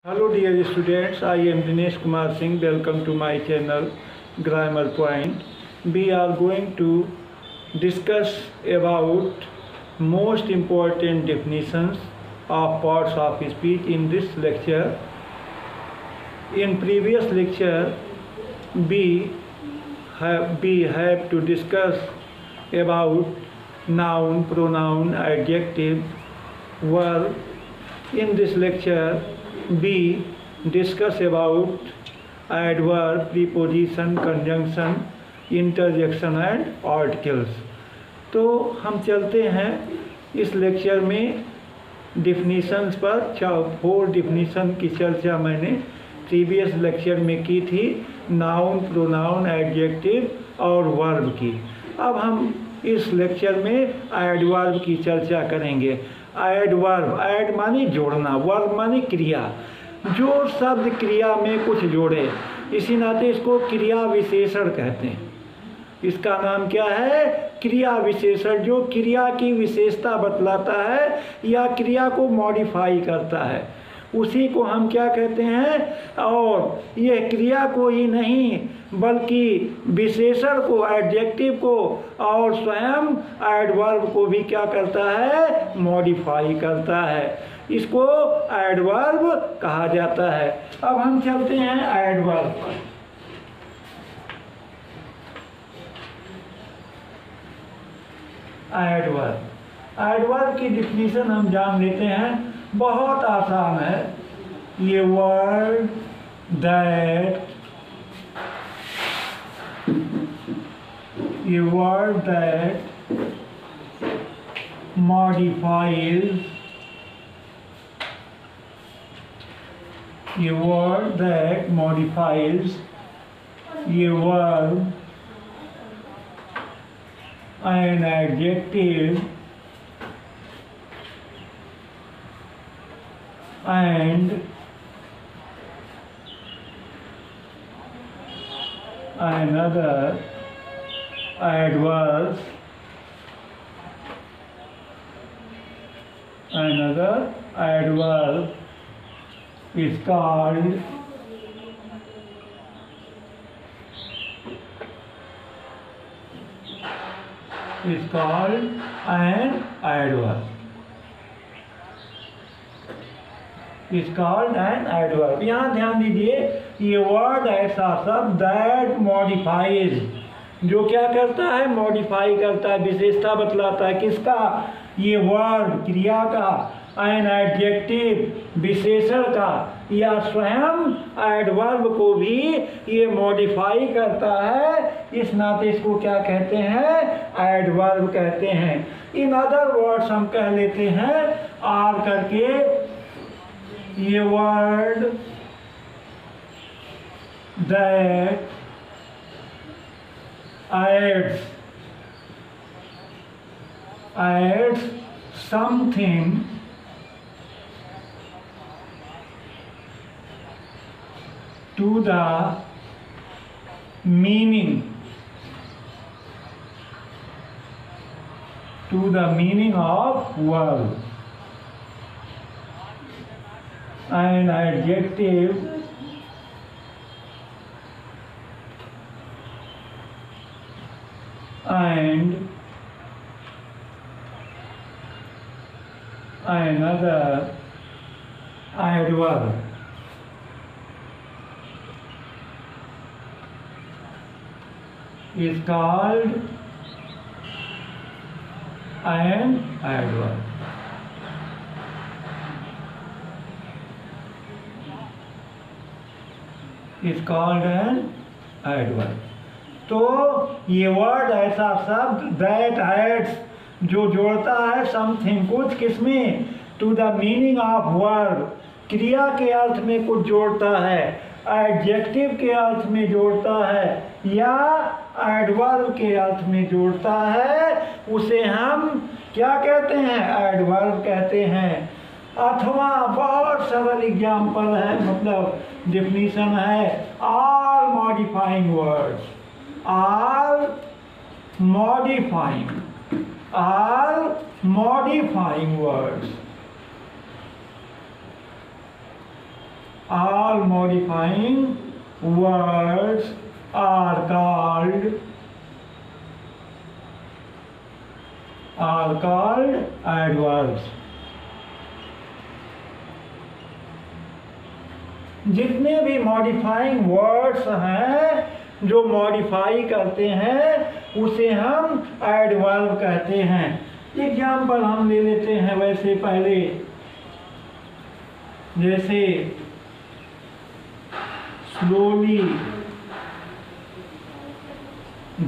Hello dear students, I am Dinesh Kumar Singh. Welcome to my channel Grammar Point. We are going to discuss about most important definitions of parts of speech in this lecture. In previous lecture, we have to discuss about noun, pronoun, adjective, verb. In this lecture, we discuss about adverb, preposition, conjunction, interjection and articles. तो हम चलते हैं इस lecture में definitions पर। 4 definition की चर्चा मैंने प्रीवियस लेक्चर में की थी, नाउन, प्रोनाउन, एडजेक्टिव और वर्ब की। अब हम इस लेक्चर में एडवर्ब की चर्चा करेंगे। एडवर्ब, ऐड माने जोड़ना, वर्ब माने क्रिया, जो शब्द क्रिया में कुछ जोड़े, इसी नाते इसको क्रिया विशेषण कहते हैं। इसका नाम क्या है? क्रिया विशेषण, जो क्रिया की विशेषता बतलाता है या क्रिया को मॉडिफाई करता है, उसी को हम क्या कहते हैं। और यह क्रिया को ही नहीं बल्कि विशेषण को, एडजेक्टिव को और स्वयं एडवर्ब को भी क्या करता है? मॉडिफाई करता है। इसको एडवर्ब कहा जाता है। अब हम चलते हैं एडवर्ब पर। एडवर्ब की डिफिनीशन हम जान लेते हैं, बहुत आसान है। ये वर्ड दैट modifies, ये वर्ड दैट modifies ये verb an adjective and another adverb is called an adverb। यहाँ ध्यान दीजिए, ये वर्ड ऐसा शब्द दैट मॉडिफाइज, जो क्या करता है? मॉडिफाई करता है, विशेषता बतलाता है। किसका? ये वर्ड, क्रिया का, एन एडजेक्टिव, विशेषण का, या स्वयं एडवर्ब को भी ये मॉडिफाई करता है। इस नाते इसको क्या कहते हैं? एडवर्ब कहते हैं। इन अदर वर्ड्स हम कह लेते हैं आर करके, ये word that adds something to the meaning of verb, an adjective and another adverb is called an adverb। तो ये वर्ड ऐसा शब्द दैट एड्स, जो जोड़ता है समथिंग, कुछ, किसमें? To the meaning of verb, क्रिया के अर्थ में कुछ जोड़ता है, एडजेक्टिव के अर्थ में जोड़ता है या एडवर्ब के अर्थ में जोड़ता है, उसे हम क्या कहते हैं? एडवर्ब कहते हैं। अथवा बहुत सरल एग्जाम्पल है, मतलब डिफिनीशन है, all modifying words, all modifying words All modifying words are called adverbs. जितने भी मॉडिफाइंग वर्ड्स हैं, जो मॉडिफाई करते हैं, उसे हम एडवर्ब कहते हैं। एग्जाम्पल हम ले लेते हैं वैसे पहले, जैसे slowly,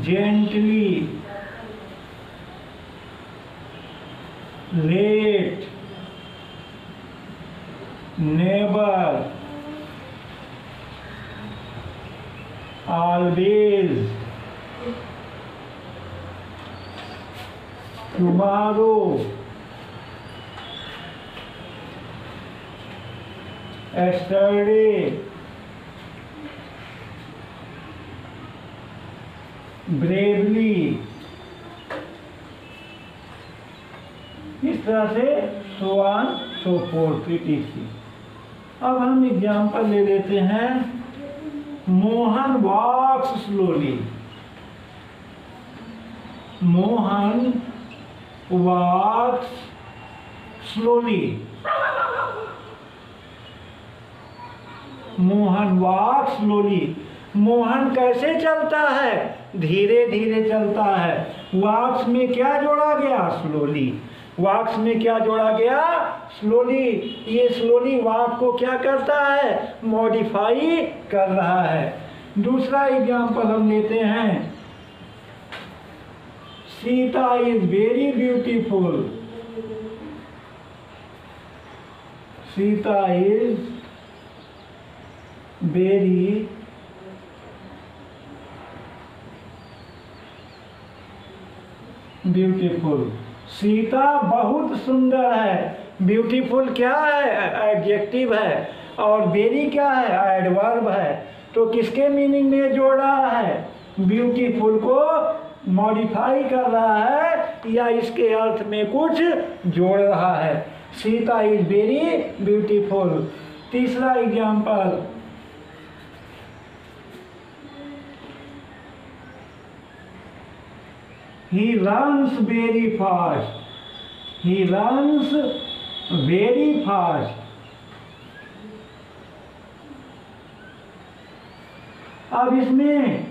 gently, late, never, always, tomorrow, yesterday, bravely। इस तरह से so on so forth etc। अब हम एग्जाम्पल ले लेते हैं। मोहन वॉक्स स्लोली। मोहन वॉक्स स्लोली। मोहन वॉक्स स्लोली। मोहन कैसे चलता है? धीरे धीरे चलता है। वॉक्स में क्या जोड़ा गया? स्लोली। वॉक्स में क्या जोड़ा गया? स्लोली। ये स्लोली वॉक को क्या करता है? मॉडिफाई कर रहा है। दूसरा एग्जाम्पल हम लेते हैं। Sita is very beautiful. Sita is very beautiful. Sita बहुत सुंदर है। ब्यूटीफुल क्या है? एडजेक्टिव है। और वेरी क्या है? एडवर्ब है। तो किसके मीनिंग में जोड़ रहा है? ब्यूटीफुल को मॉडिफाई कर रहा है या इसके अर्थ में कुछ जोड़ रहा है। Sita is very beautiful. तीसरा example, he runs very fast। he runs very fast। अब इसमें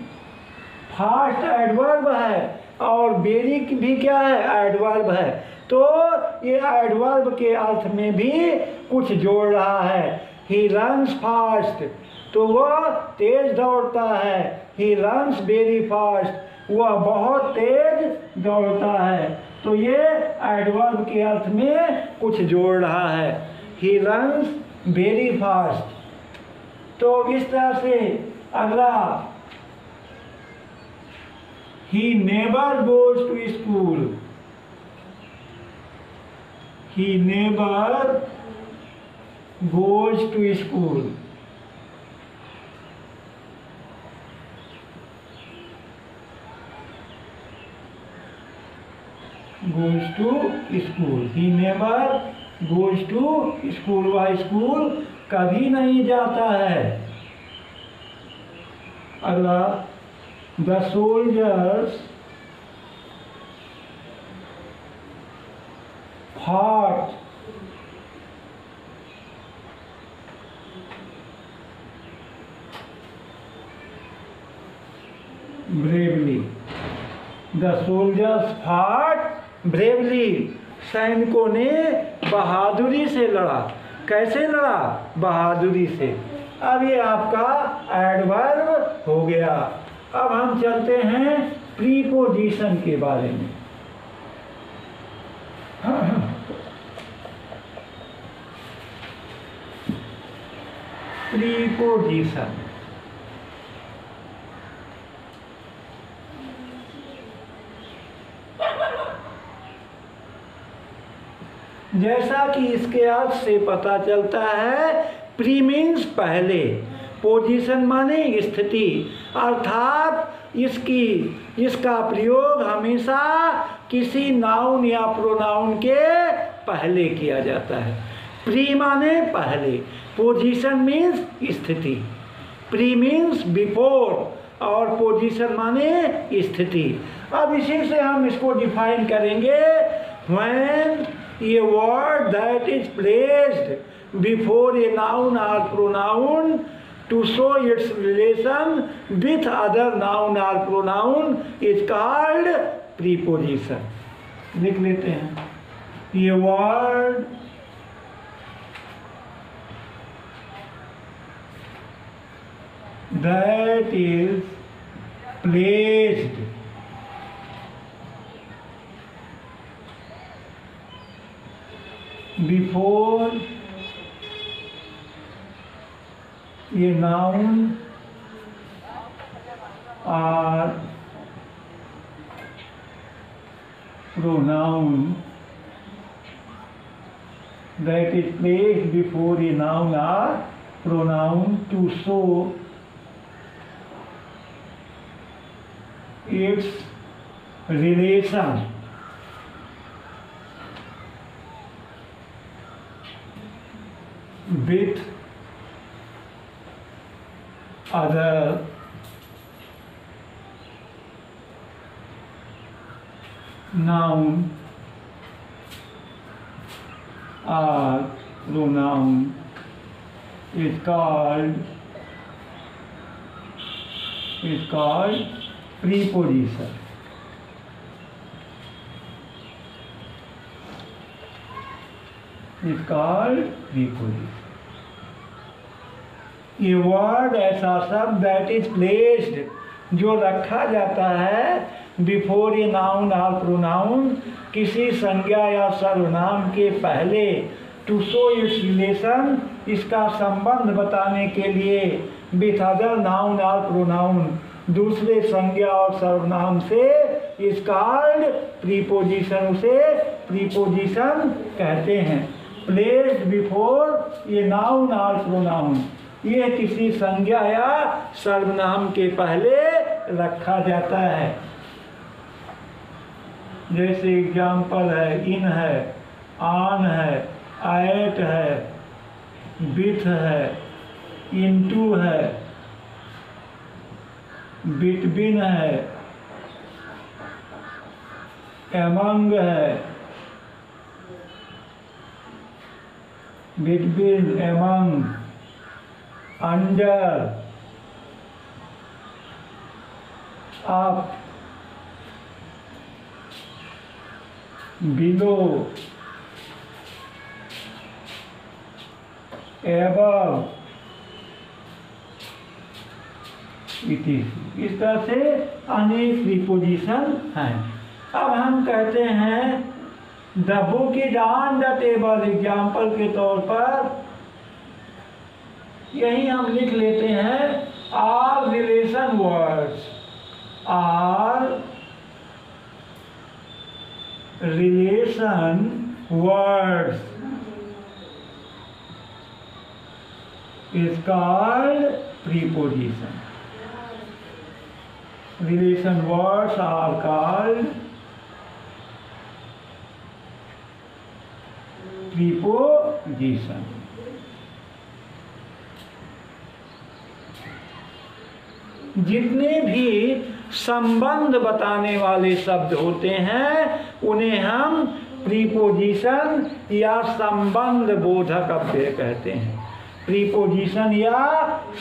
फास्ट एडवर्ब है और वेरी भी क्या है? एडवर्ब है। तो ये एडवर्ब के अर्थ में भी कुछ जोड़ रहा है। he runs fast, तो वह तेज दौड़ता है। he runs very fast, वह बहुत तेज दौड़ता है। तो ये एडवर्ब के अर्थ में कुछ जोड़ रहा है। he runs very fast। तो इस तरह से अगला, he never goes to school। he never goes to school। goes to school। he never goes to school, वह स्कूल कभी नहीं जाता है। अगला, the soldiers fought bravely। the soldiers fought bravely. सैनिकों ने बहादुरी से लड़ा। कैसे लड़ा? बहादुरी से। अब ये आपका एडवर्ब हो गया। अब हम चलते हैं प्रीपोजिशन के बारे में। प्रीपोजिशन, जैसा कि इसके अर्थ से पता चलता है, प्री मीन्स पहले, पोजीशन माने स्थिति, अर्थात इसका प्रयोग हमेशा किसी नाउन या प्रोनाउन के पहले किया जाता है। प्री माने पहले, पोजीशन मीन्स स्थिति, प्री मीन्स बिफोर और पोजीशन माने स्थिति। अब इसी से हम इसको डिफाइन करेंगे। When a word that is placed before a noun और pronoun to show its relation with other noun or pronoun is called preposition। लिख लेते हैं, ये word that is placed before a noun or pronoun, that is placed before a noun or pronoun to show its relation with other noun or pronoun is called preposition। Is called preposition। ये word ऐसा शब्द that is placed जो रखा जाता है before a noun और pronoun किसी संज्ञा या सर्वनाम के पहले, टू शो इट्स रिलेशन इसका संबंध बताने के लिए, विथ अदर नाउन और प्रोनाउन दूसरे संज्ञा और सर्वनाम से, इज कॉल्ड प्रीपोजिशन, उसे प्रीपोजिशन कहते हैं। प्लेस्ड बिफोर ए नाउन और प्रोनाउन, ये किसी संज्ञा या सर्वनाम के पहले रखा जाता है। जैसे एग्जाम्पल है, इन है, ऑन है, एट है, विथ है, इनटू है, बिटवीन है, एमंग है, between, among, under, up, below, above, इस तरह से अनेक प्रीपोजिशन हैं। अब हम कहते हैं the book is on the table, example के तौर पर यही हम लिख लेते हैं are relation words, are relation words is called preposition. Relation words are called preposition। जितने भी संबंध बताने वाले शब्द होते हैं उन्हें हम प्रीपोजिशन या संबंध बोधक अव्यय कहते हैं। प्रीपोजिशन या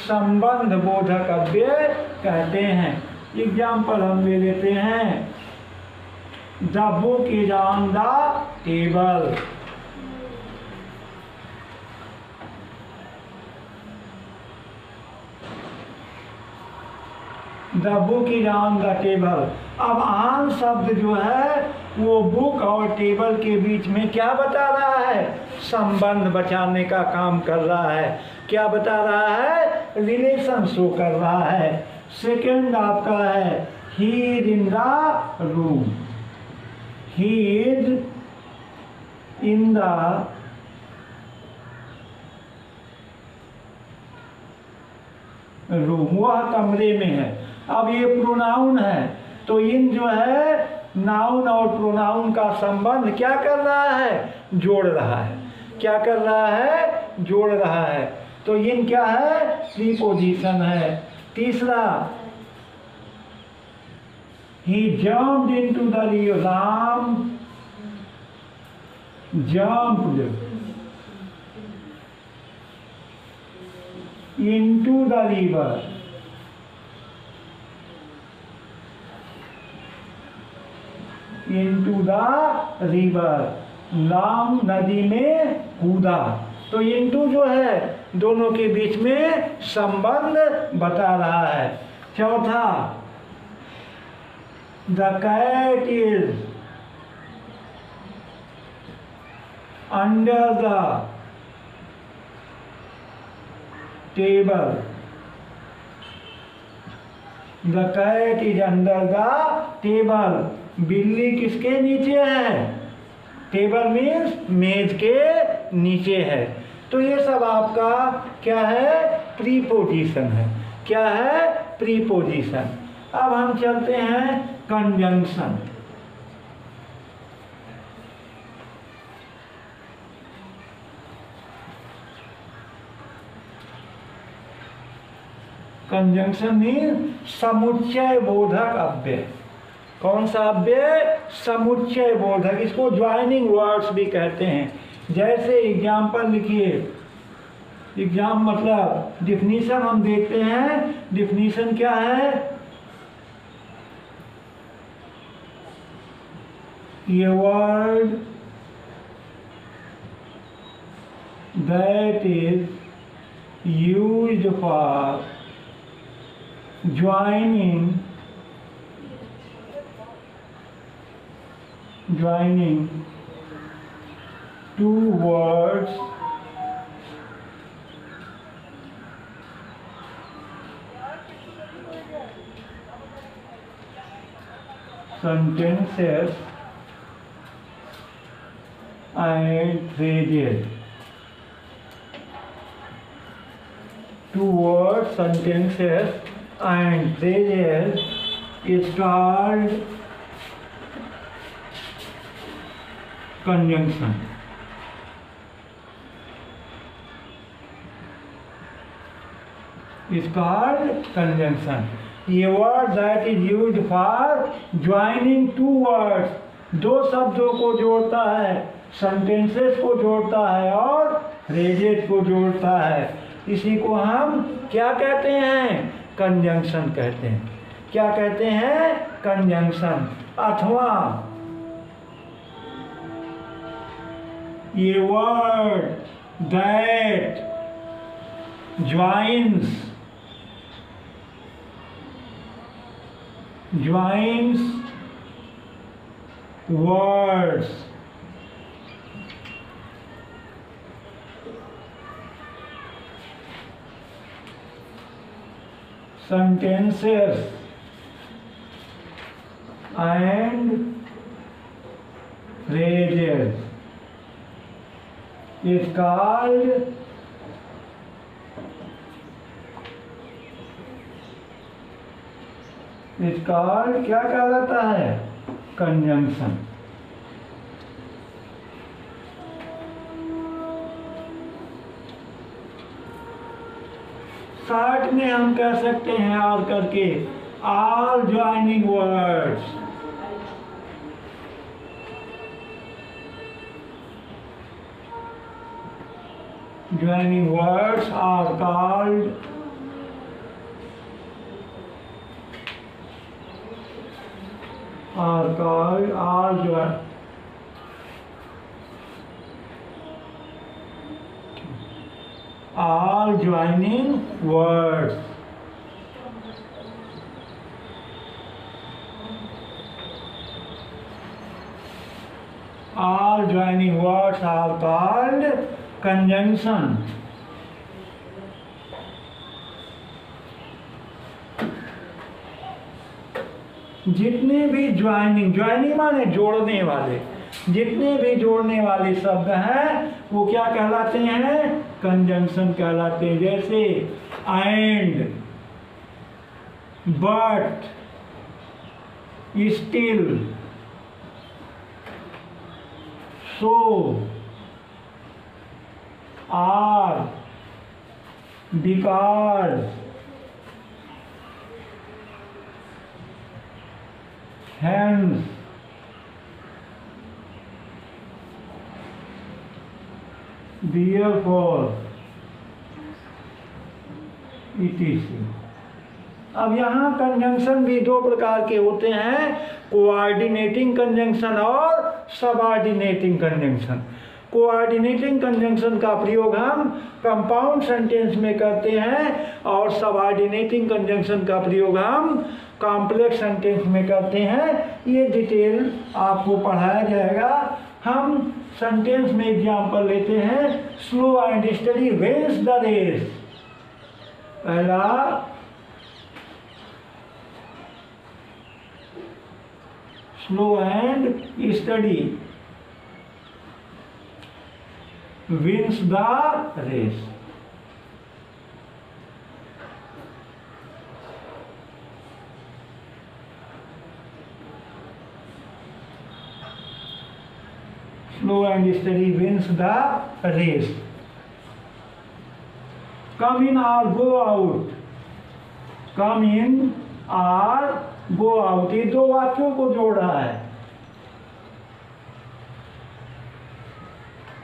संबंध बोधक अव्यय कहते हैं। एग्जाम्पल हम ले लेते हैं, the book is on the table, the book is on the table. अब ऑन शब्द जो है वो बुक और टेबल के बीच में क्या बता रहा है? संबंध बचाने का काम कर रहा है। क्या बता रहा है? रिलेशन शो कर रहा है। सेकेंड आपका है he is in the room, he is in the room, वह कमरे में है। अब ये प्रोनाउन है तो इन जो है नाउन और प्रोनाउन का संबंध क्या कर रहा है? जोड़ रहा है। क्या कर रहा है? जोड़ रहा है। तो इन क्या है? प्रीपोजिशन है। तीसरा, he jumped into the river. Ram jumped into the river. into the river. Ram नदी में कूदा। तो into जो है दोनों के बीच में संबंध बता रहा है। चौथा, the cat is under the table. The cat is under the table. बिल्ली किसके नीचे है? टेबल मीन्स मेज के नीचे है। तो ये सब आपका क्या है? प्रीपोजिशन है। क्या है? प्रीपोजिशन। अब हम चलते हैं कंजंक्शन। कंजंक्शन मीन्स समुच्चय बोधक अव्यय। कौन सा अव्यय? समुच्चय बोधक। इसको ज्वाइनिंग वर्ड्स भी कहते हैं। जैसे एग्जाम्पल लिखिए। एग्जाम मतलब डिफिनीशन हम देखते हैं। डिफिनीशन क्या है? ये word that is used for joining two words sentences and phrases. Two words, sentences and phrases is called conjunction. Is called conjunction. ये word that is used for joining two words, दो शब्दों को जोड़ता है, sentences को जोड़ता है और phrases को जोड़ता है। इसी को हम क्या कहते हैं? कंजंक्शन कहते हैं। क्या कहते हैं? कंजंक्शन। अथवा ये word that joins words sentences and phrases is called क्या कहलाता है? कंजंक्शन। शॉर्ट में हम कह सकते हैं और करके all joining words are called all joining words. All joining words are called conjunction. जितने भी ज्वाइनिंग माने जोड़ने वाले, जितने भी जोड़ने वाले शब्द हैं वो क्या कहलाते हैं? कंजंक्शन कहलाते हैं। जैसे and, but, still, so, are, because, hence, therefore, etc. अब यहाँ कंजंक्शन भी दो प्रकार के होते हैं, कोऑर्डिनेटिंग कंजंक्शन और सबऑर्डिनेटिंग कंजंक्शन। कोऑर्डिनेटिंग कंजंक्शन का प्रयोग हम कंपाउंड सेंटेंस में करते हैं और सबऑर्डिनेटिंग कंजंक्शन का प्रयोग हम कॉम्प्लेक्स सेंटेंस में करते हैं। ये डिटेल आपको पढ़ाया जाएगा। हम सेंटेंस में एग्जाम्पल लेते हैं। Slow and steady wins the race. पहला, slow and steady wins the race. Slow and steady wins the race. Come in or go out. Come in or go out. ये दो वाक्यों को जोड़ रहा है।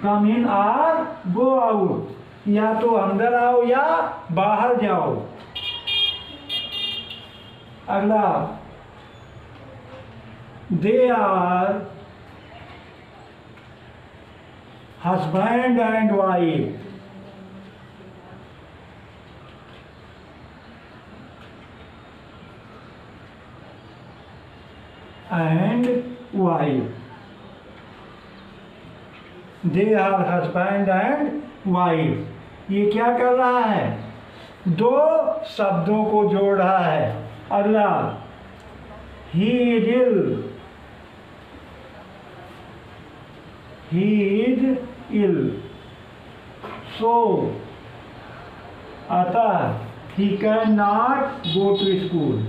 कम इन और गो आउट, या तो अंदर आओ या बाहर जाओ। अगला, they are husband and wife. And wife, they are husband and wife. ये क्या कर रहा है? दो शब्दों को जोड़ रहा है। अगला, ही इज इल, सो अतः he can not go to school.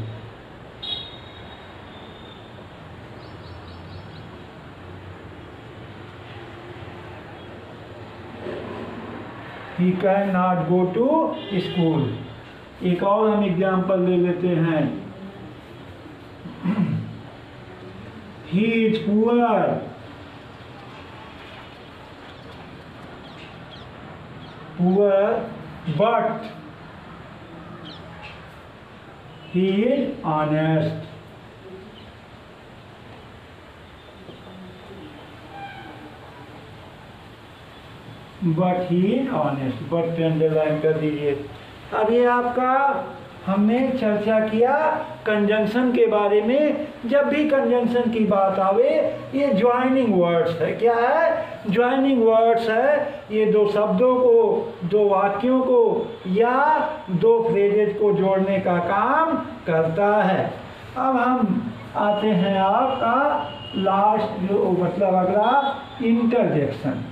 He cannot go to school. एक और हम एग्जाम्पल ले लेते हैं। He is poor. But he is honest. But he is honest. But पे अंडरलाइन कर दीजिए। अब ये आपका हमने चर्चा किया कंजंक्शन के बारे में। जब भी कंजंक्शन की बात आवे, ये ज्वाइनिंग वर्ड्स है। क्या है? ज्वाइनिंग वर्ड्स है। ये दो शब्दों को, दो वाक्यों को या दो फ्रेजेज को जोड़ने का काम करता है। अब हम आते हैं आपका लास्ट जो मतलब अगला, इंटरजेक्शन।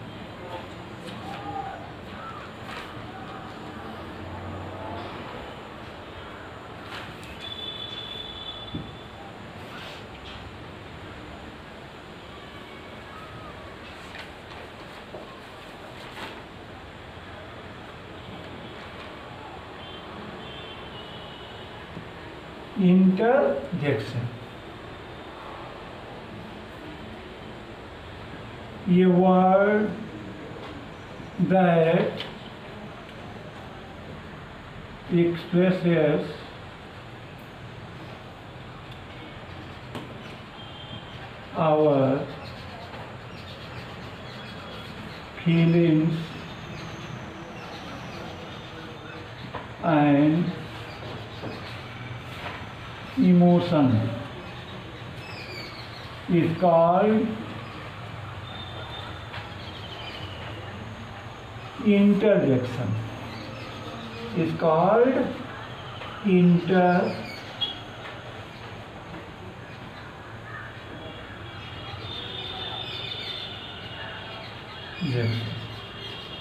इंटरजेक्शन, ये word that expresses our feelings and emotion is called interjection. Is called interjection.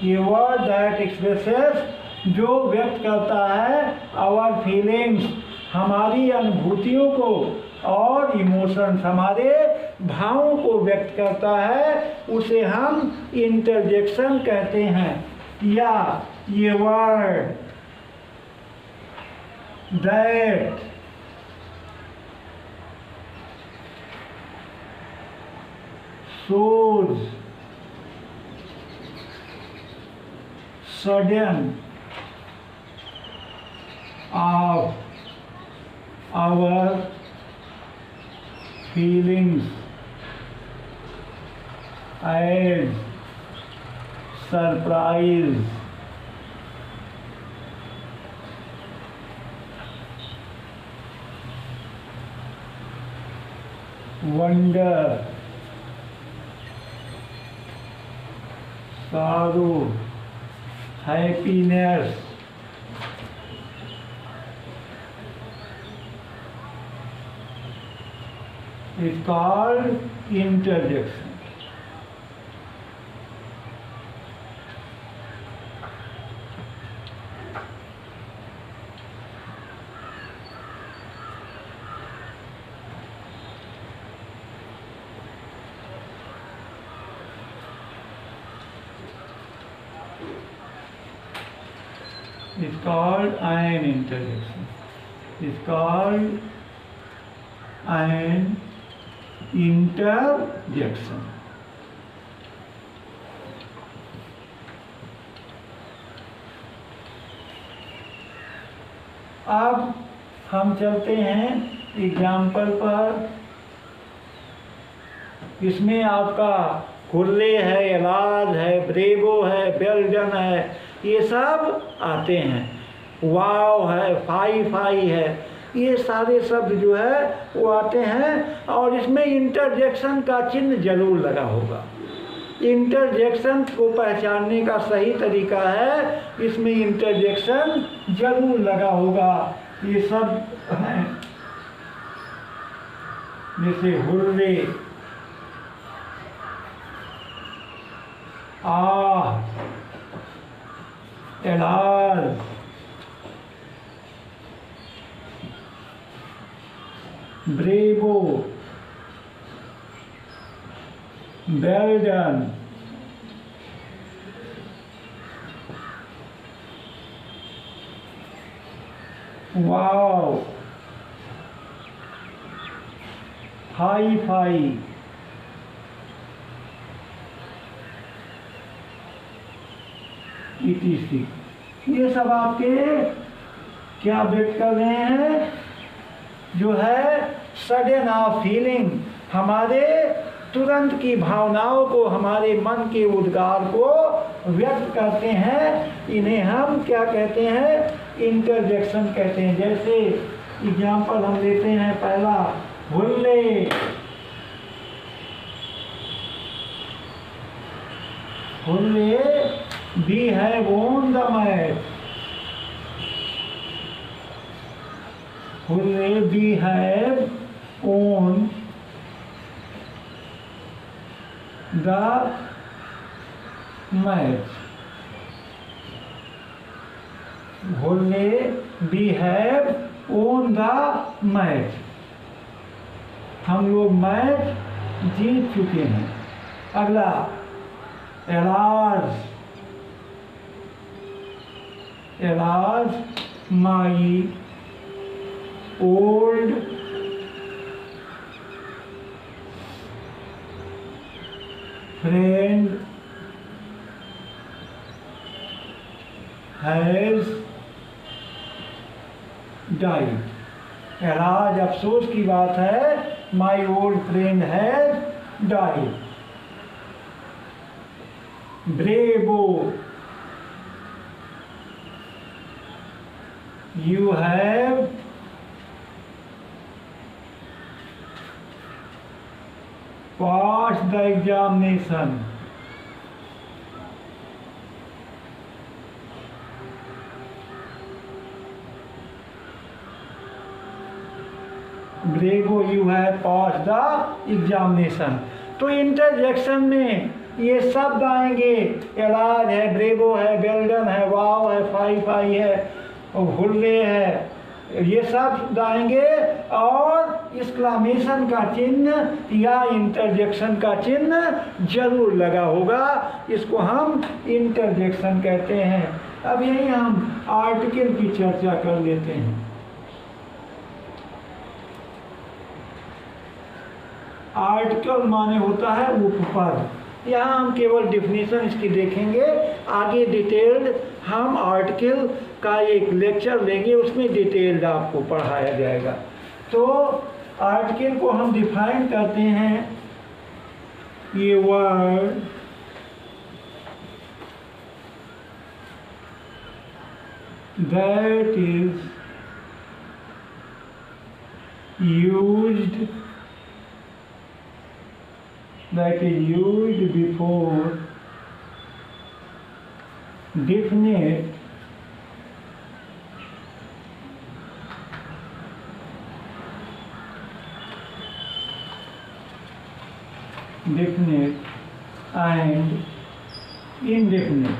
ये वर्ड दैट एक्सप्रेसेस जो व्यक्त करता है आवर फीलिंग्स, हमारी अनुभूतियों को, और इमोशंस, हमारे भावों को व्यक्त करता है, उसे हम इंटरजेक्शन कहते हैं। या ये word that shows sudden of our feelings as surprise, wonder, sorrow, happiness, is called interjection. It's called an interjection. It's called an interjection. अब हम चलते हैं एग्जाम्पल पर। इसमें आपका हुर्रे है, एलाज है, ब्रेवो है, वेल डन है, ये सब आते हैं। वाव है, फाई फाई है, ये सारे शब्द जो है वो आते हैं। और इसमें इंटरजेक्शन का चिन्ह जरूर लगा होगा। इंटरजेक्शन को पहचानने का सही तरीका है, इसमें इंटरजेक्शन जरूर लगा होगा। ये सब हैं जैसे hurray, alas, bravo, well done, wow, high five, ETC। ये सब आपके क्या व्यक्त कर रहे हैं, जो है सडन ऑफ फीलिंग, हमारे तुरंत की भावनाओं को, हमारे मन के उद्गार को व्यक्त करते हैं। इन्हें हम क्या कहते हैं, इंटरजेक्शन कहते हैं। जैसे एग्जाम्पल हम लेते हैं, पहला hurray, hurray we have won the match, hurray we have won the match, hurray we have won the match, हम लोग मैच जीत चुके हैं। अगला alas, alas my old friend has died. Alas अफसोस की बात है, my old friend has died. Bravo, you have passed the examination, bravo you have passed the examination। तो इंटरजेक्शन में ये शब्द आएंगे, एलाज है, ब्रेवो है, वेल डन है, वाव है, फाई फाई है, और हुर्रे है, ये सब आएंगे, और एक्सक्लामेशन का चिन्ह या इंटरजेक्शन का चिन्ह जरूर लगा होगा, इसको हम इंटरजेक्शन कहते हैं। अब यही हम आर्टिकल की चर्चा कर लेते हैं। आर्टिकल माने होता है उपपद। यहाँ हम केवल डिफिनीशन इसकी देखेंगे, आगे डिटेल्ड हम आर्टिकल का एक लेक्चर लेंगे, उसमें डिटेल्ड आपको पढ़ाया जाएगा। तो आर्टिकल को हम डिफाइन करते हैं, ये word that is used before definite and indefinite.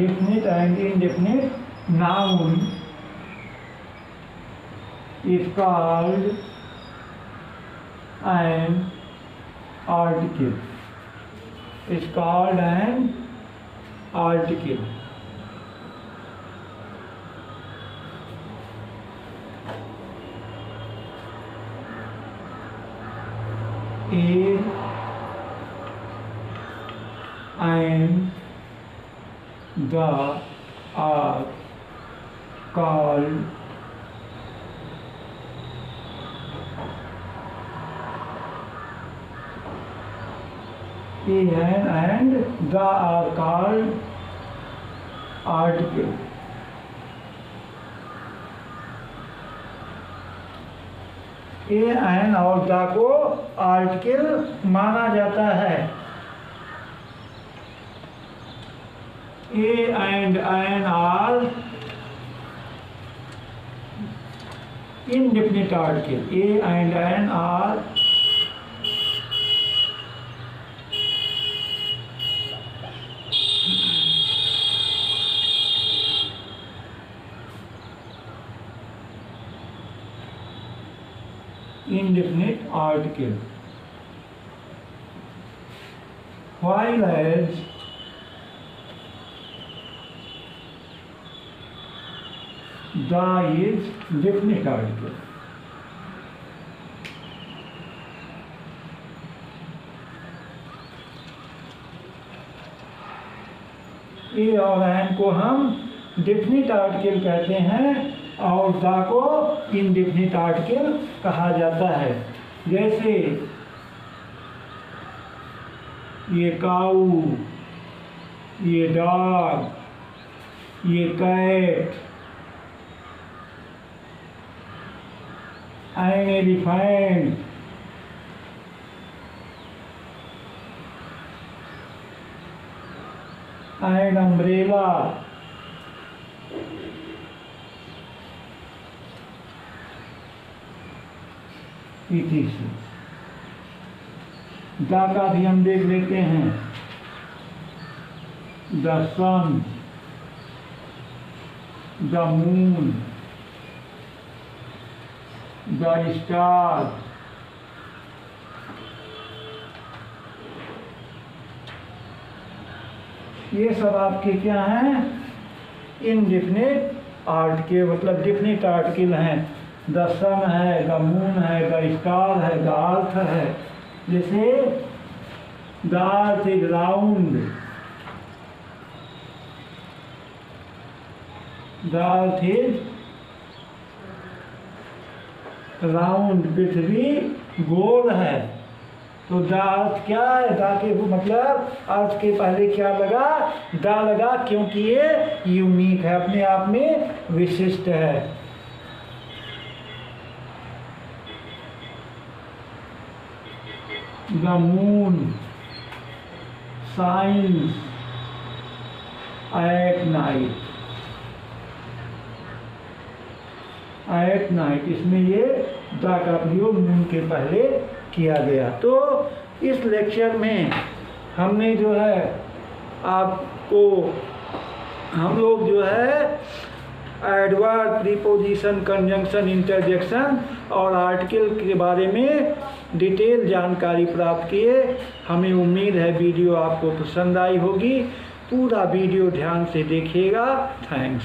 Definite and indefinite noun is called an article. Is called an article. A and the are called and the are called article. A an और the को article माना जाता है। A and an are indefinite article. A and N are indefinite article, while as the is definite article. ए और N को हम definite article कहते हैं और द को इनडेफिनिट आर्टिकल कहा जाता है। जैसे ये काऊ, ये डॉग, ये cat, an elephant, an umbrella, etc. The का भी हम देख लेते हैं। The sun, the moon, the star, ये सब आपके क्या हैं? इनडेफिनिट आर्टिकल, मतलब डेफिनिट आर्टिकल हैं। द सन है, द मून है, द स्टार है, द अर्थ है। जैसे the earth is round, the earth is round, पृथ्वी गोल है। तो द अर्थ क्या है? द के मतलब अर्थ के पहले क्या लगा? द लगा, क्योंकि ये यूनिक है, अपने आप में विशिष्ट है। The moon shines at night, at night, इसमें ये द का प्रयोग मून के पहले किया गया। तो इस लेक्चर में हमने जो है आपको हम लोग जो है एडवर्ब, प्रीपोजिशन, कंजंक्शन, इंटरजेक्शन और आर्टिकल के बारे में डिटेल जानकारी प्राप्त किए। हमें उम्मीद है वीडियो आपको पसंद आई होगी। पूरा वीडियो ध्यान से देखिएगा। थैंक्स।